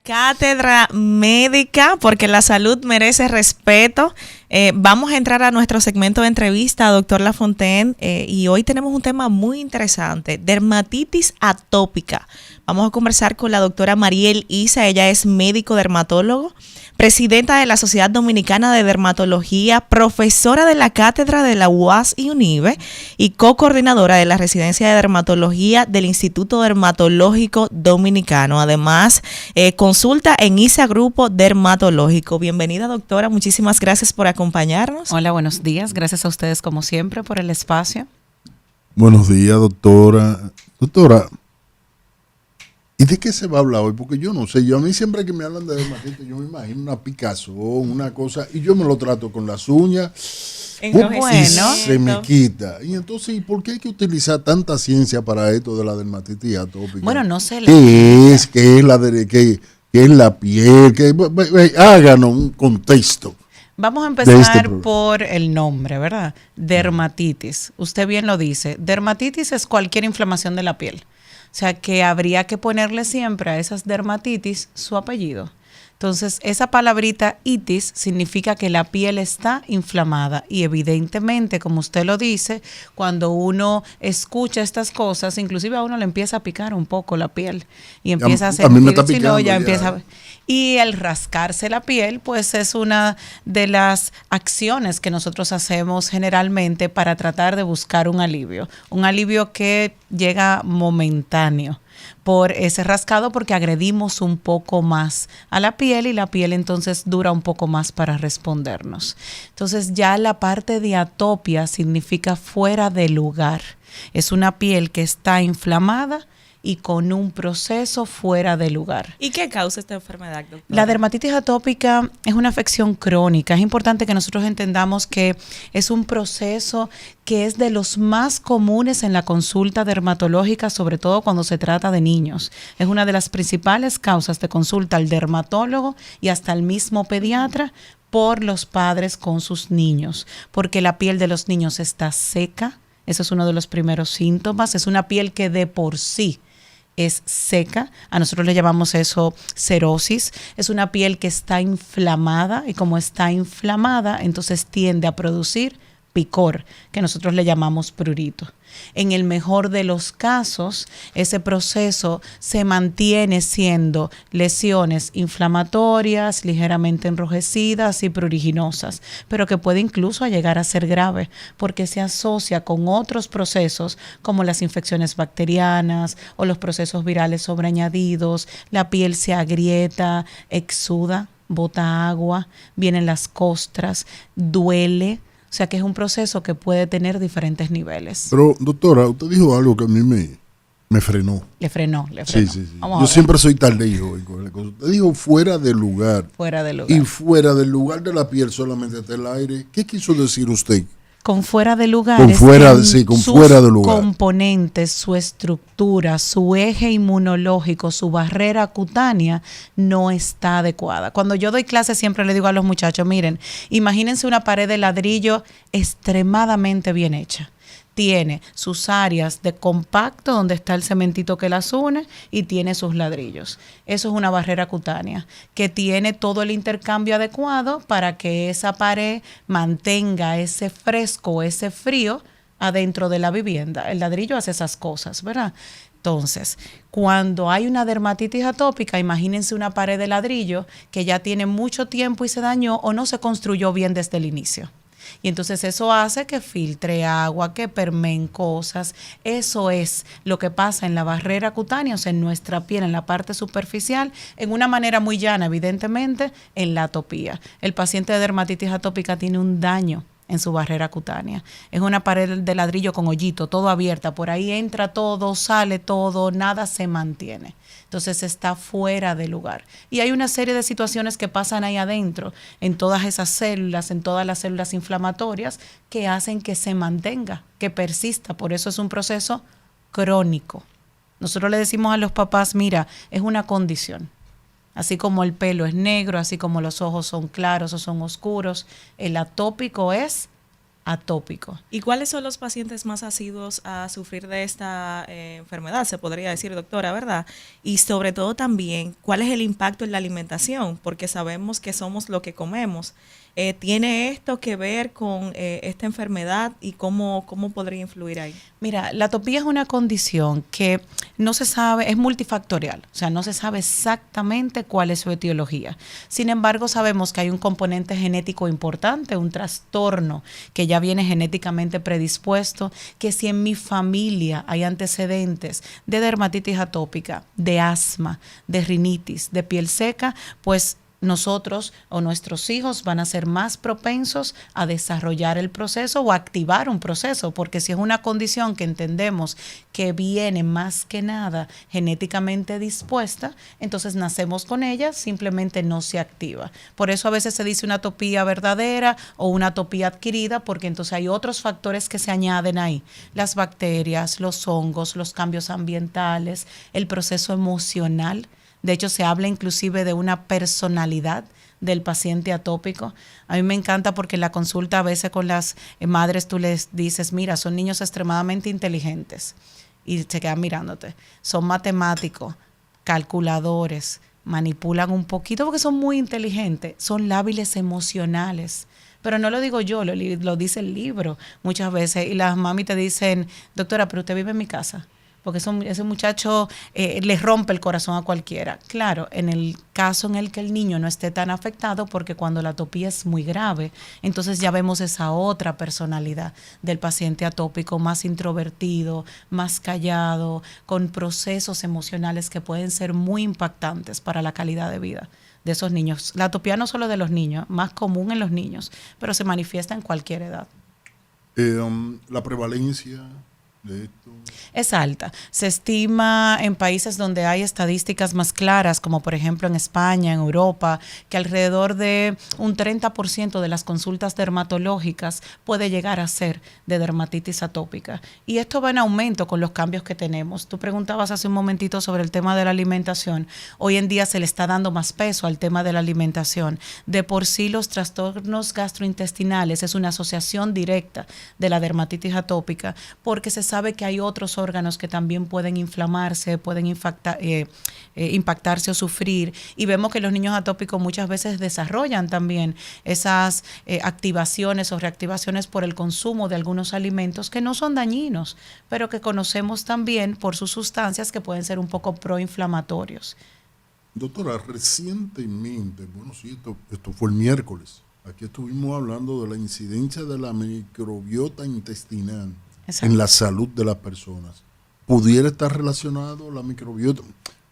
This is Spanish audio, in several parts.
Cátedra médica, porque la salud merece respeto. Vamos a entrar a nuestro segmento de entrevista, doctor Lafontaine, y hoy tenemos un tema muy interesante, dermatitis atópica. Vamos a conversar con la doctora Mariel Isa, ella es médico dermatólogo, presidenta de la Sociedad Dominicana de Dermatología, profesora de la cátedra de la UAS y UNIBE y co-coordinadora de la residencia de dermatología del Instituto Dermatológico Dominicano. Además, consulta en ISA Grupo Dermatológico. Bienvenida, doctora. Muchísimas gracias por acompañarnos. Hola, buenos días. Gracias a ustedes, como siempre, por el espacio. Buenos días, doctora. Doctora, ¿y de qué se va a hablar hoy? Porque yo no sé, a mí siempre que me hablan de dermatitis, yo me imagino una picazón, una cosa, y yo me lo trato con las uñas, y se me quita. Y entonces, ¿por qué hay que utilizar tanta ciencia para esto de la dermatitis atópica? Bueno, no sé. ¿Qué es? ¿Qué es la piel? Háganos un contexto. Vamos a empezar por el nombre, ¿verdad? Dermatitis. Usted bien lo dice. Dermatitis es cualquier inflamación de la piel. O sea que habría que ponerle siempre a esas dermatitis su apellido. Entonces, esa palabrita itis significa que la piel está inflamada y evidentemente, como usted lo dice, cuando uno escucha estas cosas, inclusive a uno le empieza a picar un poco la piel y empieza a sentir, a mí me está picando ya. Y el rascarse la piel, pues es una de las acciones que nosotros hacemos generalmente para tratar de buscar un alivio que llega momentáneo por ese rascado porque agredimos un poco más a la piel y la piel entonces dura un poco más para respondernos. Entonces ya la parte de atopia significa fuera de lugar. Es una piel que está inflamada y con un proceso fuera de lugar. ¿Y qué causa esta enfermedad, doctora? La dermatitis atópica es una afección crónica. Es importante que nosotros entendamos que es un proceso que es de los más comunes en la consulta dermatológica, sobre todo cuando se trata de niños. Es una de las principales causas de consulta al dermatólogo y hasta al mismo pediatra por los padres con sus niños, porque la piel de los niños está seca. Eso es uno de los primeros síntomas. Es una piel que de por sí es seca, a nosotros le llamamos eso cerosis, es una piel que está inflamada y como está inflamada, entonces tiende a producir picor, que nosotros le llamamos prurito. En el mejor de los casos, ese proceso se mantiene siendo lesiones inflamatorias, ligeramente enrojecidas y pruriginosas, pero que puede incluso llegar a ser grave porque se asocia con otros procesos como las infecciones bacterianas o los procesos virales sobreañadidos, la piel se agrieta, exuda, bota agua, vienen las costras, duele. O sea que es un proceso que puede tener diferentes niveles. Pero, doctora, usted dijo algo que a mí me frenó. Le frenó. Sí. Yo siempre soy tardío. Usted dijo fuera de lugar. Fuera de lugar. Y fuera del lugar de la piel solamente está el aire. ¿Qué quiso decir usted? Con fuera de lugar. Con fuera de lugar. Componentes, su estructura, su eje inmunológico, su barrera cutánea no está adecuada. Cuando yo doy clases siempre le digo a los muchachos, miren, imagínense una pared de ladrillo extremadamente bien hecha. Tiene sus áreas de compacto donde está el cementito que las une y tiene sus ladrillos. Eso es una barrera cutánea que tiene todo el intercambio adecuado para que esa pared mantenga ese fresco, ese frío adentro de la vivienda. El ladrillo hace esas cosas, ¿verdad? Entonces, cuando hay una dermatitis atópica, imagínense una pared de ladrillo que ya tiene mucho tiempo y se dañó o no se construyó bien desde el inicio. Y entonces eso hace que filtre agua, que permeen cosas. Eso es lo que pasa en la barrera cutánea, o sea, en nuestra piel, en la parte superficial, en una manera muy llana, evidentemente, en la atopía. El paciente de dermatitis atópica tiene un daño en su barrera cutánea. Es una pared de ladrillo con hoyito, todo abierta. Por ahí entra todo, sale todo, nada se mantiene. Entonces está fuera de lugar. Y hay una serie de situaciones que pasan ahí adentro, en todas esas células, en todas las células inflamatorias, que hacen que se mantenga, que persista. Por eso es un proceso crónico. Nosotros le decimos a los papás, mira, es una condición. Así como el pelo es negro, así como los ojos son claros o son oscuros, el atópico es atópico. ¿Y cuáles son los pacientes más asiduos a sufrir de esta enfermedad? Se podría decir, doctora, ¿verdad? Y sobre todo también, ¿cuál es el impacto en la alimentación? Porque sabemos que somos lo que comemos. ¿Tiene esto que ver con esta enfermedad y cómo podría influir ahí? Mira, la atopía es una condición que no se sabe, es multifactorial, o sea, no se sabe exactamente cuál es su etiología. Sin embargo, sabemos que hay un componente genético importante, un trastorno que ya viene genéticamente predispuesto, que si en mi familia hay antecedentes de dermatitis atópica, de asma, de rinitis, de piel seca, pues nosotros o nuestros hijos van a ser más propensos a desarrollar el proceso o a activar un proceso, porque si es una condición que entendemos que viene más que nada genéticamente dispuesta, entonces nacemos con ella, simplemente no se activa. Por eso a veces se dice una atopía verdadera o una atopía adquirida, porque entonces hay otros factores que se añaden ahí, las bacterias, los hongos, los cambios ambientales, el proceso emocional. De hecho, se habla inclusive de una personalidad del paciente atópico. A mí me encanta porque en la consulta a veces con las madres tú les dices, mira, son niños extremadamente inteligentes y se quedan mirándote. Son matemáticos, calculadores, manipulan un poquito porque son muy inteligentes, son lábiles emocionales. Pero no lo digo yo, lo dice el libro muchas veces. Y las mami te dicen, doctora, pero usted vive en mi casa. Porque ese muchacho le rompe el corazón a cualquiera. Claro, en el caso en el que el niño no esté tan afectado, porque cuando la atopía es muy grave, entonces ya vemos esa otra personalidad del paciente atópico, más introvertido, más callado, con procesos emocionales que pueden ser muy impactantes para la calidad de vida de esos niños. La atopía no solo de los niños, más común en los niños, pero se manifiesta en cualquier edad. La prevalencia de esto es alta. Se estima en países donde hay estadísticas más claras, como por ejemplo en España, en Europa, que alrededor de un 30% de las consultas dermatológicas puede llegar a ser de dermatitis atópica. Y esto va en aumento con los cambios que tenemos. Tú preguntabas hace un momentito sobre el tema de la alimentación. Hoy en día se le está dando más peso al tema de la alimentación. De por sí los trastornos gastrointestinales es una asociación directa de la dermatitis atópica, porque se sabe que hay otros órganos que también pueden inflamarse, pueden impactarse o sufrir, y vemos que los niños atópicos muchas veces desarrollan también esas activaciones o reactivaciones por el consumo de algunos alimentos que no son dañinos, pero que conocemos también por sus sustancias que pueden ser un poco proinflamatorios. Doctora, recientemente, bueno, sí, esto fue el miércoles, aquí estuvimos hablando de la incidencia de la microbiota intestinal. Exacto. En la salud de las personas. ¿Pudiera estar relacionado la microbiota?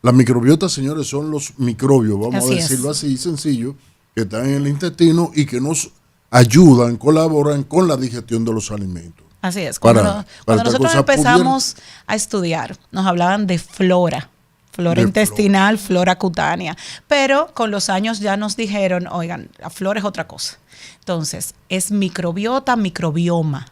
Las microbiotas, señores, son los microbios, vamos a decirlo así, sencillo, que están en el intestino y que nos ayudan, colaboran con la digestión de los alimentos. Así es. Cuando nosotros empezamos a estudiar, nos hablaban de flora intestinal, flora cutánea, pero con los años ya nos dijeron, oigan, la flora es otra cosa. Entonces, es microbiota, microbioma.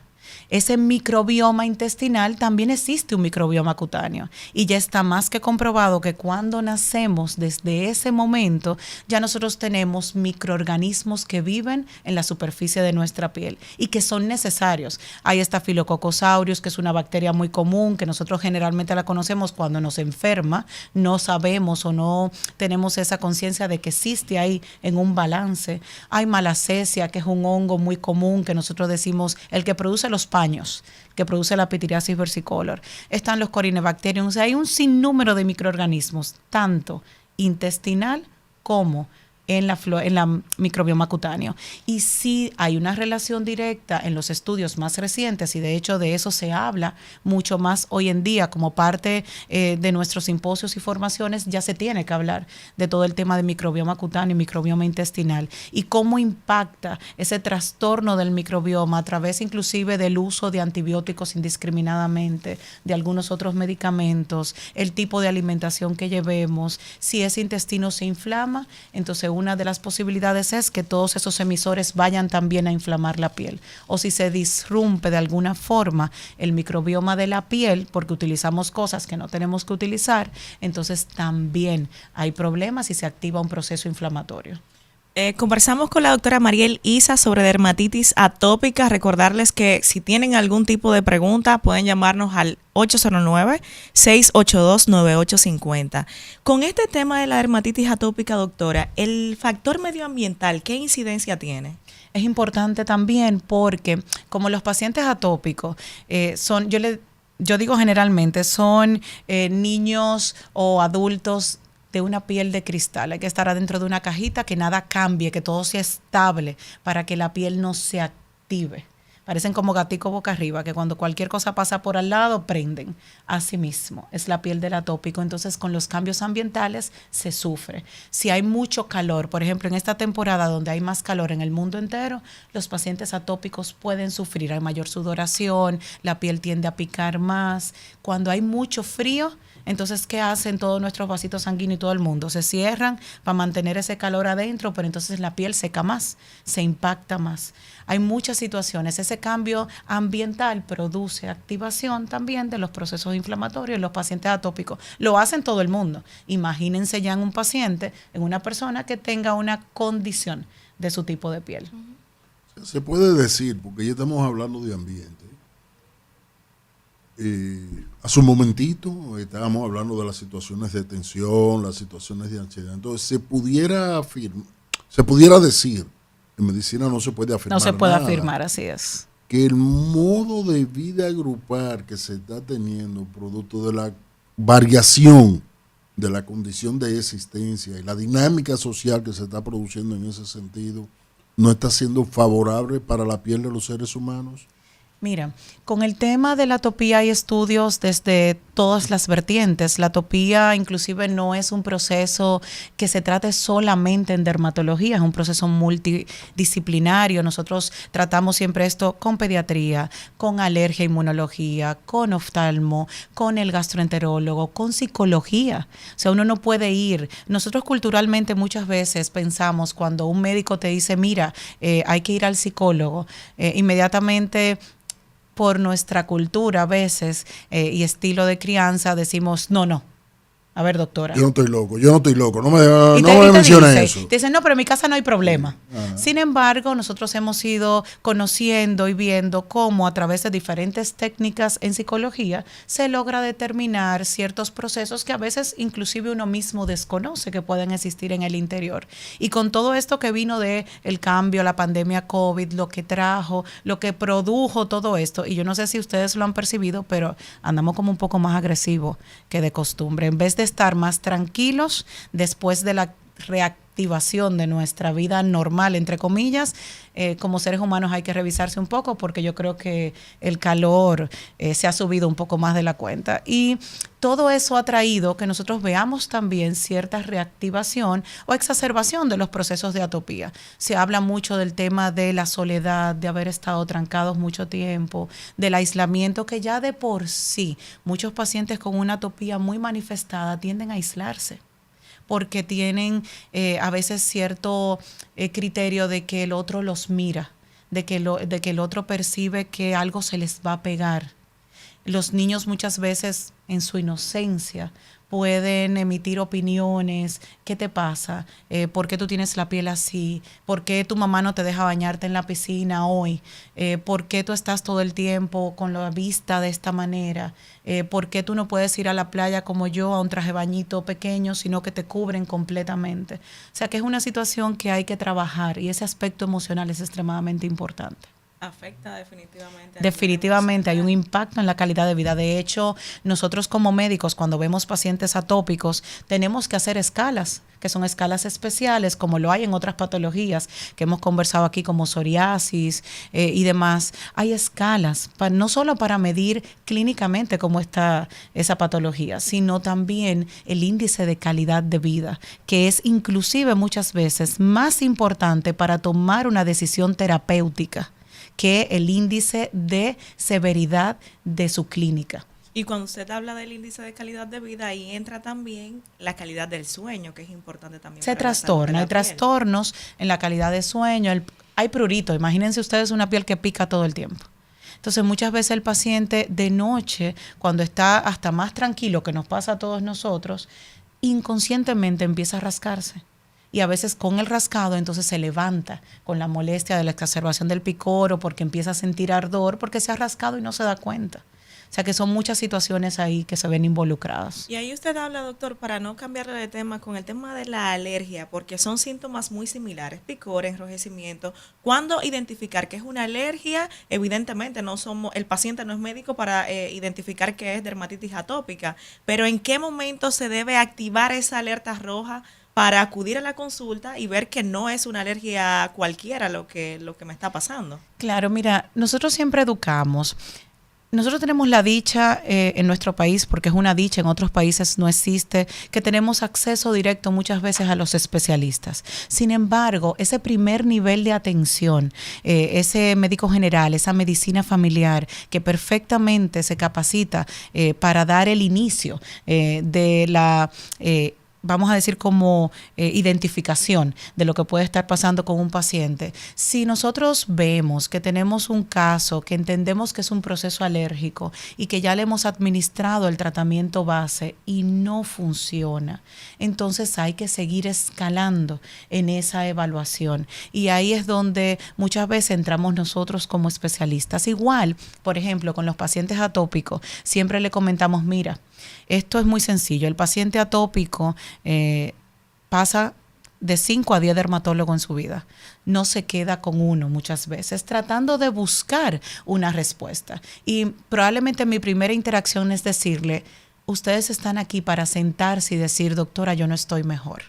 Ese microbioma intestinal también existe un microbioma cutáneo y ya está más que comprobado que cuando nacemos, desde ese momento ya nosotros tenemos microorganismos que viven en la superficie de nuestra piel y que son necesarios. Hay Staphylococcus aureus, que es una bacteria muy común que nosotros generalmente la conocemos cuando nos enferma, no sabemos o no tenemos esa conciencia de que existe ahí en un balance. Hay Malassezia, que es un hongo muy común que nosotros decimos el que produce los paños, que produce la pitiriasis versicolor. Están los Corynebacterium. O sea, hay un sinnúmero de microorganismos, tanto intestinal como en la microbioma cutáneo. Y sí hay una relación directa en los estudios más recientes, y de hecho de eso se habla mucho más hoy en día como parte de nuestros simposios y formaciones. Ya se tiene que hablar de todo el tema de microbioma cutáneo y microbioma intestinal y cómo impacta ese trastorno del microbioma a través inclusive del uso de antibióticos indiscriminadamente, de algunos otros medicamentos, el tipo de alimentación que llevemos. Si ese intestino se inflama, entonces una de las posibilidades es que todos esos emisores vayan también a inflamar la piel. O si se disrumpe de alguna forma el microbioma de la piel, porque utilizamos cosas que no tenemos que utilizar, entonces también hay problemas y se activa un proceso inflamatorio. Conversamos con la doctora Mariel Isa sobre dermatitis atópica. Recordarles que si tienen algún tipo de pregunta pueden llamarnos al 809-682-9850. Con este tema de la dermatitis atópica, doctora, ¿el factor medioambiental qué incidencia tiene? Es importante también porque como los pacientes atópicos yo digo generalmente, son niños o adultos de una piel de cristal. Hay que estar adentro de una cajita, que nada cambie, que todo sea estable para que la piel no se active. Parecen como gaticos boca arriba, que cuando cualquier cosa pasa por al lado, prenden. Así mismo, es la piel del atópico. Entonces, con los cambios ambientales se sufre. Si hay mucho calor, por ejemplo, en esta temporada donde hay más calor en el mundo entero, los pacientes atópicos pueden sufrir. Hay mayor sudoración, la piel tiende a picar más. Cuando hay mucho frío, entonces, ¿qué hacen todos nuestros vasitos sanguíneos y todo el mundo? Se cierran para mantener ese calor adentro, pero entonces la piel seca más, se impacta más. Hay muchas situaciones. Ese cambio ambiental produce activación también de los procesos inflamatorios en los pacientes atópicos. Lo hacen todo el mundo. Imagínense ya en un paciente, en una persona que tenga una condición de su tipo de piel. Se puede decir, porque ya estamos hablando de ambiente. Hace un momentito estábamos hablando de las situaciones de tensión, las situaciones de ansiedad. Entonces se pudiera decir, en medicina no se puede afirmar. No se puede nada, afirmar, así es. Que el modo de vida grupal que se está teniendo, producto de la variación de la condición de existencia y la dinámica social que se está produciendo en ese sentido, no está siendo favorable para la piel de los seres humanos. Mira, con el tema de la atopía hay estudios desde todas las vertientes. La atopía inclusive no es un proceso que se trate solamente en dermatología, es un proceso multidisciplinario. Nosotros tratamos siempre esto con pediatría, con alergia, inmunología, con oftalmo, con el gastroenterólogo, con psicología. O sea, uno no puede ir. Nosotros culturalmente muchas veces pensamos cuando un médico te dice, mira, hay que ir al psicólogo, inmediatamente por nuestra cultura a veces y estilo de crianza decimos, no. A ver, doctora. Yo no estoy loco, no me mencione eso. Te dicen, no, pero en mi casa no hay problema. Sin embargo, nosotros hemos ido conociendo y viendo cómo a través de diferentes técnicas en psicología se logra determinar ciertos procesos que a veces inclusive uno mismo desconoce que pueden existir en el interior. Y con todo esto que vino de el cambio, la pandemia COVID, lo que trajo, lo que produjo todo esto, y yo no sé si ustedes lo han percibido, pero andamos como un poco más agresivos que de costumbre. En vez de estar más tranquilos después de la reactivación de nuestra vida normal, entre comillas, como seres humanos hay que revisarse un poco porque yo creo que el calor se ha subido un poco más de la cuenta. Y todo eso ha traído que nosotros veamos también cierta reactivación o exacerbación de los procesos de atopía. Se habla mucho del tema de la soledad, de haber estado trancados mucho tiempo, del aislamiento, que ya de por sí muchos pacientes con una atopía muy manifestada tienden a aislarse, porque tienen a veces cierto criterio de que el otro los mira, de que el otro percibe que algo se les va a pegar. Los niños muchas veces en su inocencia pueden emitir opiniones. ¿Qué te pasa? ¿Por qué tú tienes la piel así? ¿Por qué tu mamá no te deja bañarte en la piscina hoy? ¿Por qué tú estás todo el tiempo con la vista de esta manera? ¿Por qué tú no puedes ir a la playa como yo, a un traje bañito pequeño, sino que te cubren completamente? O sea, que es una situación que hay que trabajar y ese aspecto emocional es extremadamente importante. Afecta definitivamente. Definitivamente hay un impacto en la calidad de vida. De hecho, nosotros como médicos, cuando vemos pacientes atópicos, tenemos que hacer escalas, que son escalas especiales, como lo hay en otras patologías que hemos conversado aquí, como psoriasis y demás. Hay escalas, no solo para medir clínicamente cómo está esa patología, sino también el índice de calidad de vida, que es inclusive muchas veces más importante para tomar una decisión terapéutica que el índice de severidad de su clínica. Y cuando usted habla del índice de calidad de vida, ahí entra también la calidad del sueño, que es importante también. Se trastorna, hay trastornos en la calidad de sueño, hay prurito. Imagínense ustedes una piel que pica todo el tiempo. Entonces muchas veces el paciente de noche, cuando está hasta más tranquilo, que nos pasa a todos nosotros, inconscientemente empieza a rascarse. y a veces con el rascado entonces se levanta con la molestia de la exacerbación del picor o porque empieza a sentir ardor porque se ha rascado y no se da cuenta. O sea que son muchas situaciones ahí que se ven involucradas. Y ahí usted habla, doctor, para no cambiarle de tema, con el tema de la alergia, porque son síntomas muy similares, picor, enrojecimiento. ¿Cuándo identificar que es una alergia? Evidentemente el paciente no es médico para identificar que es dermatitis atópica, pero ¿en qué momento se debe activar esa alerta roja para acudir a la consulta y ver que no es una alergia cualquiera lo que me está pasando? Claro, mira, nosotros siempre educamos. Nosotros tenemos la dicha en nuestro país, porque es una dicha, en otros países no existe, que tenemos acceso directo muchas veces a los especialistas. Sin embargo, ese primer nivel de atención, ese médico general, esa medicina familiar que perfectamente se capacita para dar el inicio de la vamos a decir como identificación de lo que puede estar pasando con un paciente. Si nosotros vemos que tenemos un caso, que entendemos que es un proceso alérgico y que ya le hemos administrado el tratamiento base y no funciona, entonces hay que seguir escalando en esa evaluación. Y ahí es donde muchas veces entramos nosotros como especialistas. Igual, por ejemplo, con los pacientes atópicos, siempre le comentamos, mira, esto es muy sencillo. El paciente atópico pasa de 5 a 10 dermatólogos en su vida. No se queda con uno muchas veces, tratando de buscar una respuesta. Y probablemente mi primera interacción es decirle, ustedes están aquí para sentarse y decir, doctora, yo no estoy mejor.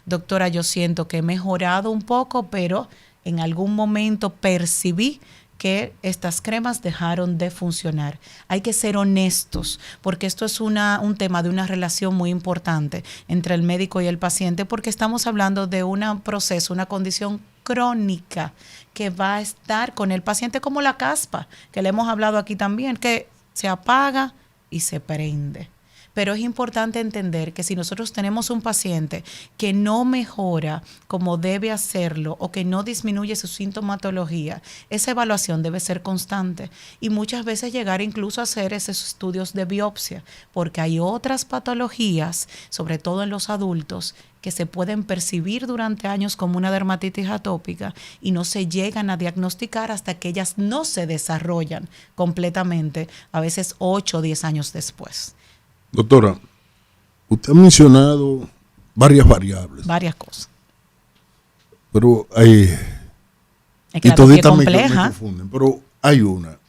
Doctora, yo siento que he mejorado un poco, pero en algún momento percibí que estas cremas dejaron de funcionar. Hay que ser honestos, porque esto es un tema de una relación muy importante entre el médico y el paciente, porque estamos hablando de un proceso, una condición crónica que va a estar con el paciente como la caspa, que le hemos hablado aquí también, que se apaga y se prende. Pero es importante entender que si nosotros tenemos un paciente que no mejora como debe hacerlo o que no disminuye su sintomatología, esa evaluación debe ser constante y muchas veces llegar incluso a hacer esos estudios de biopsia, porque hay otras patologías, sobre todo en los adultos, que se pueden percibir durante años como una dermatitis atópica y no se llegan a diagnosticar hasta que ellas no se desarrollan completamente, a veces 8 o 10 años después. Doctora, usted ha mencionado varias variables. Varias cosas. Pero hay... Es que la toditas me compleja. confunden, pero hay una.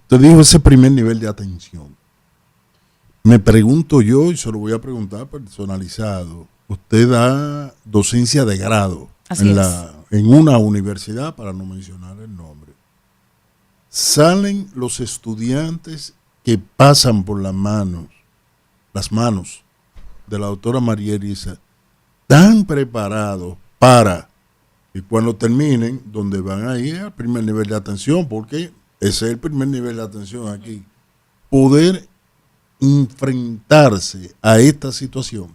Usted dijo ese primer nivel de atención. Me pregunto yo, y se lo voy a preguntar personalizado, usted da docencia de grado en una universidad, para no mencionar el nombre. Salen los estudiantes que pasan por las manos de la doctora María Elisa, tan preparados para, y cuando terminen, donde van a ir al primer nivel de atención, porque ese es el primer nivel de atención aquí, poder enfrentarse a esta situación,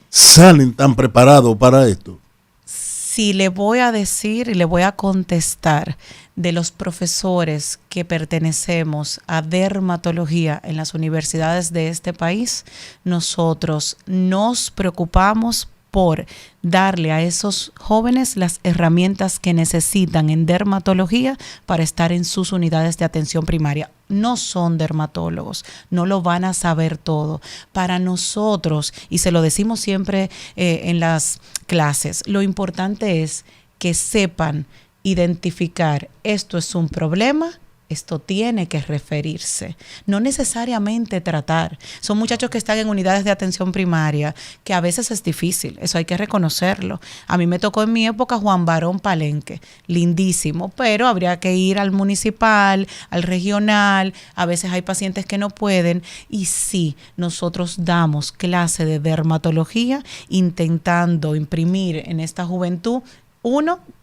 salen tan preparados para esto. Si le voy a decir y le voy a contestar de los profesores que pertenecemos a dermatología en las universidades de este país, nosotros nos preocupamos por darle a esos jóvenes las herramientas que necesitan en dermatología para estar en sus unidades de atención primaria. No son dermatólogos, no lo van a saber todo. Para nosotros, y se lo decimos siempre en las clases, lo importante es que sepan identificar esto es un problema, esto tiene que referirse, no necesariamente tratar. Son muchachos que están en unidades de atención primaria, que a veces es difícil, eso hay que reconocerlo. A mí me tocó en mi época Juan Barón Palenque, lindísimo, pero habría que ir al municipal, al regional, a veces hay pacientes que no pueden, y sí, nosotros damos clase de dermatología intentando imprimir en esta juventud,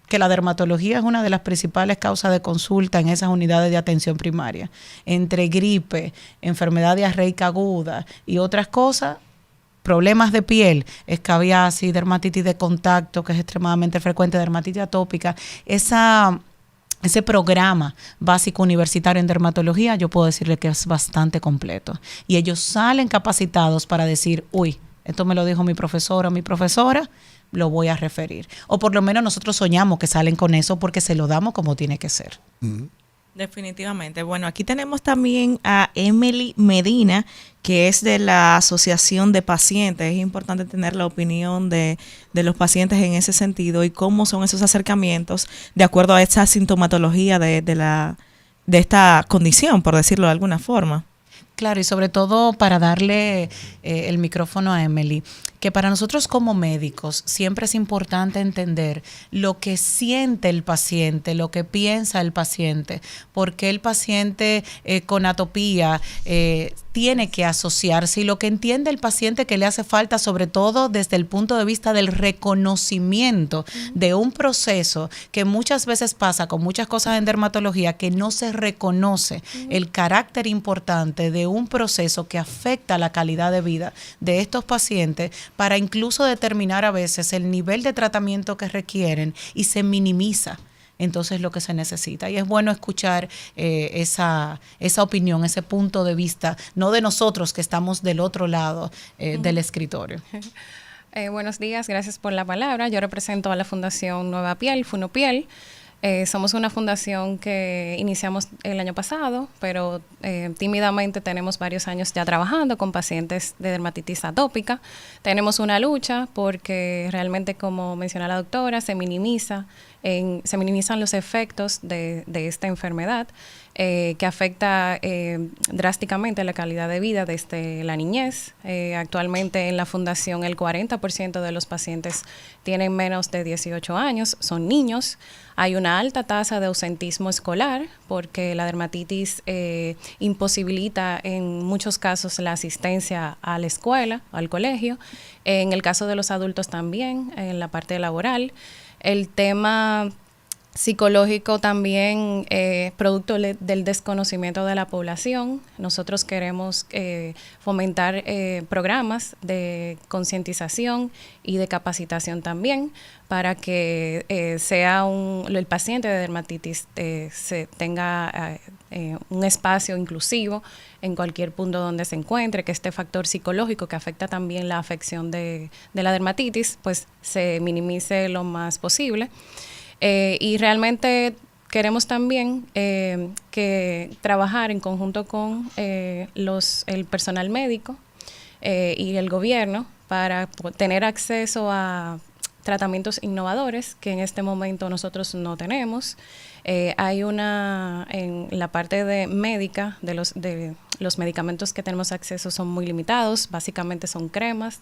que la dermatología es una de las principales causas de consulta en esas unidades de atención primaria. Entre gripe, enfermedad diarreica aguda y otras cosas, problemas de piel, escabiasis, dermatitis de contacto, que es extremadamente frecuente, dermatitis atópica, ese programa básico universitario en dermatología, yo puedo decirle que es bastante completo. Y ellos salen capacitados para decir, esto me lo dijo mi profesora o mi profesora, lo voy a referir. O por lo menos nosotros soñamos que salen con eso porque se lo damos como tiene que ser. Definitivamente. Bueno, aquí tenemos también a Emily Medina, que es de la Asociación de Pacientes. Es importante tener la opinión de los pacientes en ese sentido y cómo son esos acercamientos de acuerdo a esa sintomatología de esta condición, por decirlo de alguna forma. Claro, y sobre todo para darle el micrófono a Emily, que para nosotros como médicos siempre es importante entender lo que siente el paciente, lo que piensa el paciente, porque el paciente con atopía tiene que asociarse y lo que entiende el paciente que le hace falta, sobre todo desde el punto de vista del reconocimiento de un proceso que muchas veces pasa con muchas cosas en dermatología que no se reconoce el carácter importante de un proceso que afecta la calidad de vida de estos pacientes para incluso determinar a veces el nivel de tratamiento que requieren y se minimiza entonces lo que se necesita. Y es bueno escuchar esa opinión, ese punto de vista, no de nosotros que estamos del otro lado del escritorio. Buenos días, gracias por la palabra. Yo represento a la Fundación Nueva Piel, Funopiel. Somos una fundación que iniciamos el año pasado, pero tímidamente tenemos varios años ya trabajando con pacientes de dermatitis atópica. Tenemos una lucha porque realmente, como menciona la doctora, se minimizan los efectos de esta enfermedad que afecta drásticamente la calidad de vida desde la niñez. Actualmente en la fundación el 40% de los pacientes tienen menos de 18 años, son niños. Hay una alta tasa de ausentismo escolar porque la dermatitis imposibilita en muchos casos la asistencia a la escuela, al colegio. En el caso de los adultos también, en la parte laboral. El tema psicológico también, producto del desconocimiento de la población. Nosotros queremos fomentar programas de concientización y de capacitación también para que el paciente de dermatitis tenga un espacio inclusivo en cualquier punto donde se encuentre, que este factor psicológico que afecta también la afección de la dermatitis, pues se minimice lo más posible. Y realmente queremos también que trabajar en conjunto con el personal médico y el gobierno para tener acceso a tratamientos innovadores que en este momento nosotros no tenemos. Hay en la parte de médica, de los medicamentos que tenemos acceso son muy limitados, básicamente son cremas,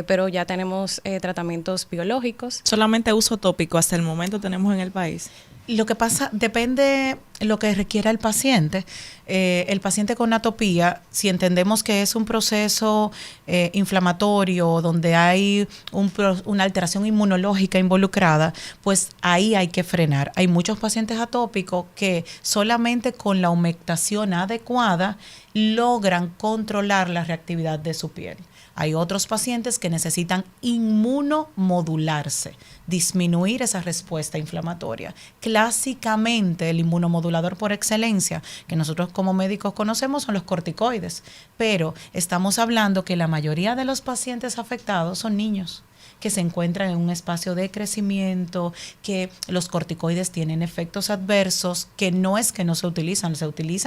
pero ya tenemos tratamientos biológicos. Solamente uso tópico hasta el momento tenemos en el país. Lo que pasa, depende lo que requiera el paciente. El paciente con atopía, si entendemos que es un proceso inflamatorio donde hay una alteración inmunológica involucrada, pues ahí hay que frenar. Hay muchos pacientes atópicos que solamente con la humectación adecuada logran controlar la reactividad de su piel. Hay otros pacientes que necesitan inmunomodularse, disminuir esa respuesta inflamatoria. Clásicamente, el inmunomodulador por excelencia que nosotros como médicos conocemos son los corticoides, pero estamos hablando que la mayoría de los pacientes afectados son niños que se encuentran en un espacio de crecimiento, que los corticoides tienen efectos adversos, que no es que no se utilizan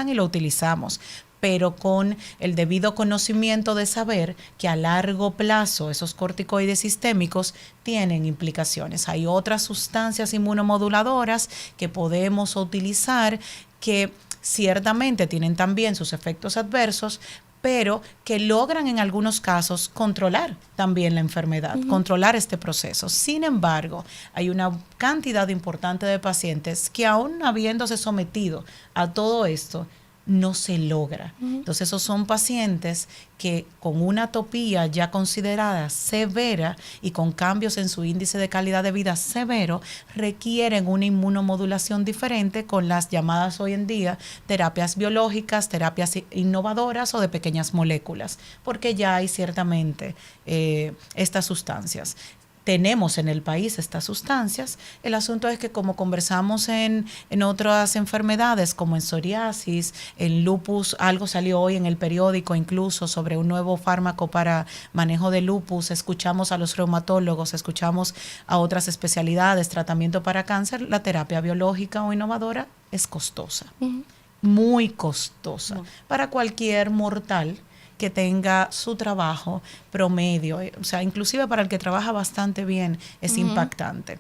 y lo utilizamos, pero con el debido conocimiento de saber que a largo plazo esos corticoides sistémicos tienen implicaciones. Hay otras sustancias inmunomoduladoras que podemos utilizar que ciertamente tienen también sus efectos adversos, pero que logran en algunos casos controlar también la enfermedad, controlar este proceso. Sin embargo, hay una cantidad importante de pacientes que aún habiéndose sometido a todo esto, no se logra. Entonces, esos son pacientes que con una atopía ya considerada severa y con cambios en su índice de calidad de vida severo, requieren una inmunomodulación diferente con las llamadas hoy en día terapias biológicas, terapias innovadoras o de pequeñas moléculas, porque ya hay ciertamente estas sustancias. tenemos en el país estas sustancias. El asunto es que, como conversamos en otras enfermedades, como en psoriasis, en lupus, algo salió hoy en el periódico incluso sobre un nuevo fármaco para manejo de lupus, escuchamos a los reumatólogos, escuchamos a otras especialidades, tratamiento para cáncer, la terapia biológica o innovadora es costosa, muy costosa para cualquier mortal que tenga su trabajo promedio, o sea, inclusive para el que trabaja bastante bien es impactante.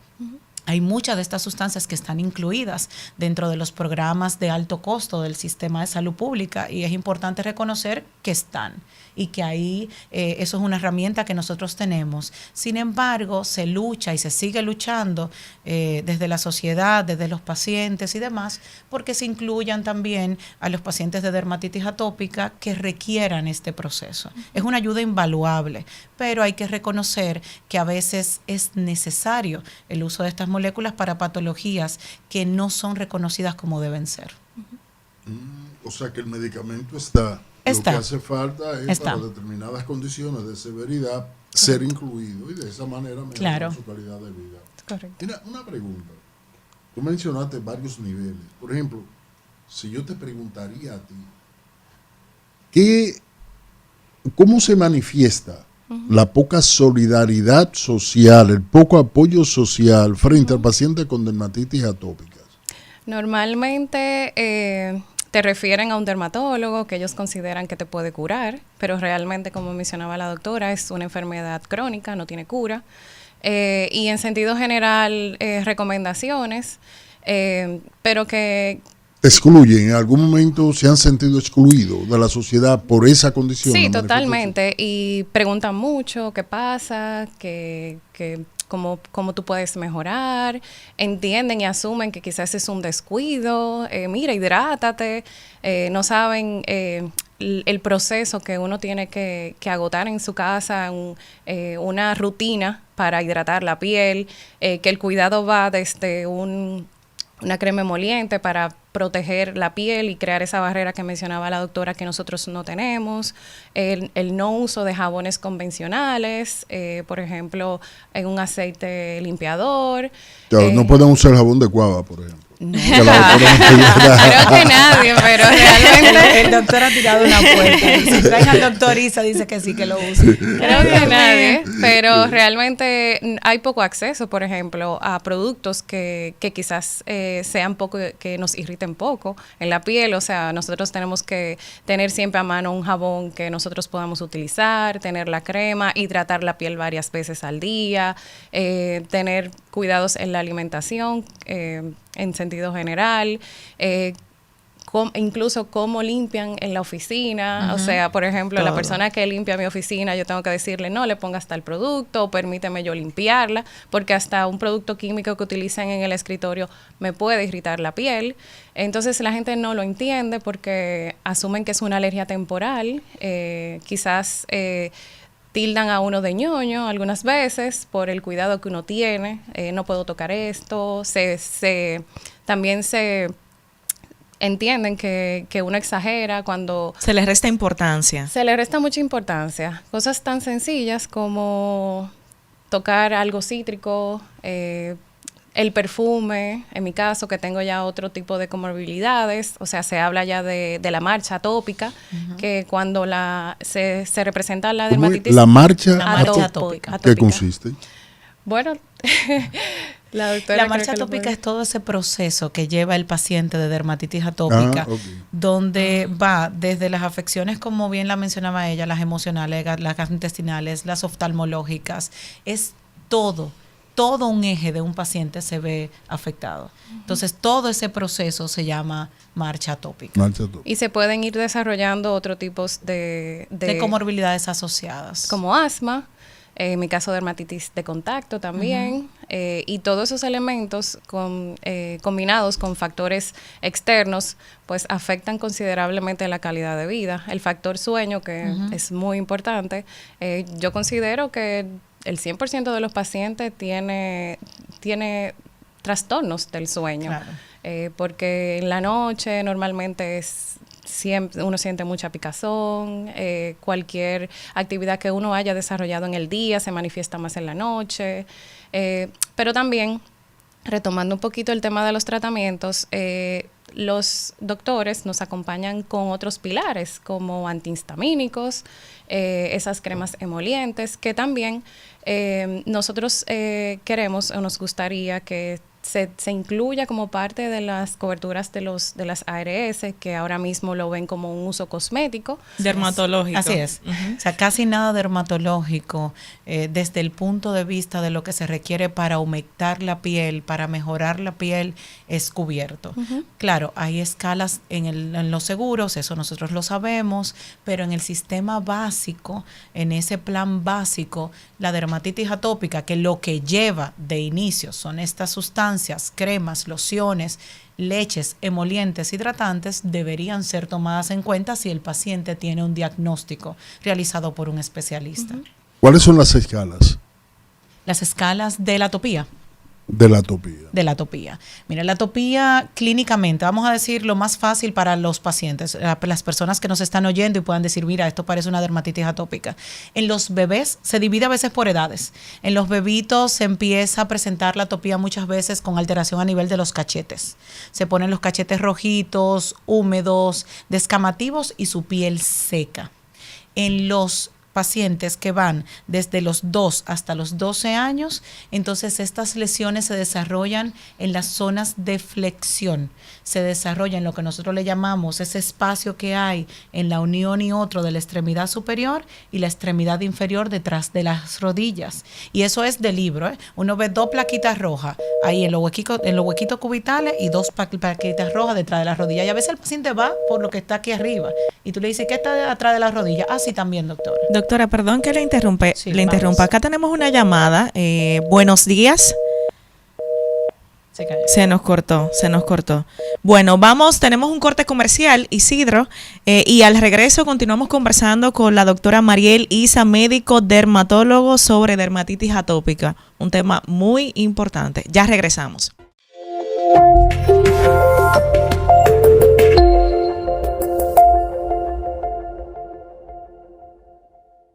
Hay muchas de estas sustancias que están incluidas dentro de los programas de alto costo del sistema de salud pública y es importante reconocer que están y que ahí eso es una herramienta que nosotros tenemos. Sin embargo, se lucha y se sigue luchando desde la sociedad, desde los pacientes y demás, porque se incluyan también a los pacientes de dermatitis atópica que requieran este proceso. Es una ayuda invaluable, pero hay que reconocer que a veces es necesario el uso de estas moléculas para patologías que no son reconocidas como deben ser. O sea que el medicamento está. Lo que hace falta es para determinadas condiciones de severidad ser incluido y de esa manera mejorar su calidad de vida. Correcto. Mira, una pregunta. Tú mencionaste varios niveles. Por ejemplo, si yo te preguntaría a ti, ¿cómo se manifiesta la poca solidaridad social, el poco apoyo social frente al paciente con dermatitis atópicas? Normalmente te refieren a un dermatólogo que ellos consideran que te puede curar, pero realmente, como mencionaba la doctora, es una enfermedad crónica, no tiene cura. Y en sentido general, recomendaciones, pero que... ¿Excluyen? ¿En algún momento se han sentido excluidos de la sociedad por esa condición? Sí, totalmente. Y preguntan mucho qué pasa, cómo tú puedes mejorar, entienden y asumen que quizás es un descuido, mira, hidrátate, no saben el proceso que uno tiene que agotar en su casa, una rutina para hidratar la piel, que el cuidado va desde una crema emoliente para proteger la piel y crear esa barrera que mencionaba la doctora que nosotros no tenemos, el no uso de jabones convencionales, por ejemplo, en un aceite limpiador. Claro, no pueden usar jabón de cuava, por ejemplo. No. Creo que nadie, pero realmente... El doctor ha tirado una puerta. Si traen al doctor Isa, dice que sí, que lo usa. Creo que nadie, pero realmente hay poco acceso, por ejemplo, a productos que quizás sean poco, que nos irriten poco en la piel. O sea, nosotros tenemos que tener siempre a mano un jabón que nosotros podamos utilizar, tener la crema, hidratar la piel varias veces al día, tener cuidados en la alimentación, en sentido general, incluso cómo limpian en la oficina. O sea, por ejemplo, la persona que limpia mi oficina, yo tengo que decirle, no le pongas tal producto, o permíteme yo limpiarla, porque hasta un producto químico que utilizan en el escritorio me puede irritar la piel. Entonces la gente no lo entiende porque asumen que es una alergia temporal, quizás tildan a uno de ñoño algunas veces por el cuidado que uno tiene, no puedo tocar esto, también se entienden que uno exagera cuando... Se les resta importancia. Se le resta mucha importancia. Cosas tan sencillas como tocar algo cítrico, el perfume, en mi caso, que tengo ya otro tipo de comorbilidades, o sea, se habla ya de la marcha atópica, que cuando se representa la dermatitis... La marcha atópica. ¿Qué consiste? Bueno... La marcha atópica es todo ese proceso que lleva el paciente de dermatitis atópica, donde va desde las afecciones, como bien la mencionaba ella, las emocionales, las gastrointestinales, las oftalmológicas, es todo un eje de un paciente se ve afectado. Entonces, todo ese proceso se llama marcha atópica. Y se pueden ir desarrollando otros tipos de comorbilidades asociadas. Como asma, en mi caso dermatitis de contacto también, y todos esos elementos combinados con factores externos, pues afectan considerablemente la calidad de vida. El factor sueño, que es muy importante, yo considero que el 100% de los pacientes tiene trastornos del sueño, porque en la noche normalmente siempre uno siente mucha picazón, cualquier actividad que uno haya desarrollado en el día se manifiesta más en la noche, pero también, retomando un poquito el tema de los tratamientos, los doctores nos acompañan con otros pilares como antihistamínicos, esas cremas emolientes, que también nosotros queremos o nos gustaría que se incluya como parte de las coberturas de las ARS, que ahora mismo lo ven como un uso cosmético. Dermatológico. Así es. O sea, casi nada dermatológico desde el punto de vista de lo que se requiere para humectar la piel, para mejorar la piel, es cubierto. Claro, hay escalas en los seguros, eso nosotros lo sabemos, pero en el sistema básico, en ese plan básico, la dermatitis atópica, que lo que lleva de inicio son estas sustancias, cremas, lociones, leches, emolientes, hidratantes, deberían ser tomadas en cuenta si el paciente tiene un diagnóstico realizado por un especialista. ¿Cuáles son las escalas Las escalas de la atopía. de la atopía? De la atopía. Mira, la atopía clínicamente, vamos a decir lo más fácil para los pacientes, las personas que nos están oyendo y puedan decir, mira, esto parece una dermatitis atópica. En los bebés se divide a veces por edades. En los bebitos se empieza a presentar la atopía muchas veces con alteración a nivel de los cachetes. Se ponen los cachetes rojitos, húmedos, descamativos y su piel seca. En los pacientes que van desde los 2 hasta los 12 años, entonces estas lesiones se desarrollan en las zonas de flexión, se desarrolla en lo que nosotros le llamamos ese espacio que hay en la unión y otro de la extremidad superior y la extremidad inferior detrás de las rodillas. Y eso es de libro, ¿eh? Uno ve 2 plaquitas rojas ahí en los huequitos cubitales y 2 plaquitas rojas detrás de las rodillas. Y a veces el paciente va por lo que está aquí arriba y tú le dices, ¿qué está atrás de las rodillas? Ah, sí, también, doctora. Doctora, perdón que le interrumpa. Sí, Interrumpa. Acá tenemos una llamada. Buenos días. Se nos cortó. Bueno, tenemos un corte comercial, Isidro, y al regreso continuamos conversando con la doctora Mariel Isa, médico dermatólogo, sobre dermatitis atópica. Un tema muy importante. Ya regresamos.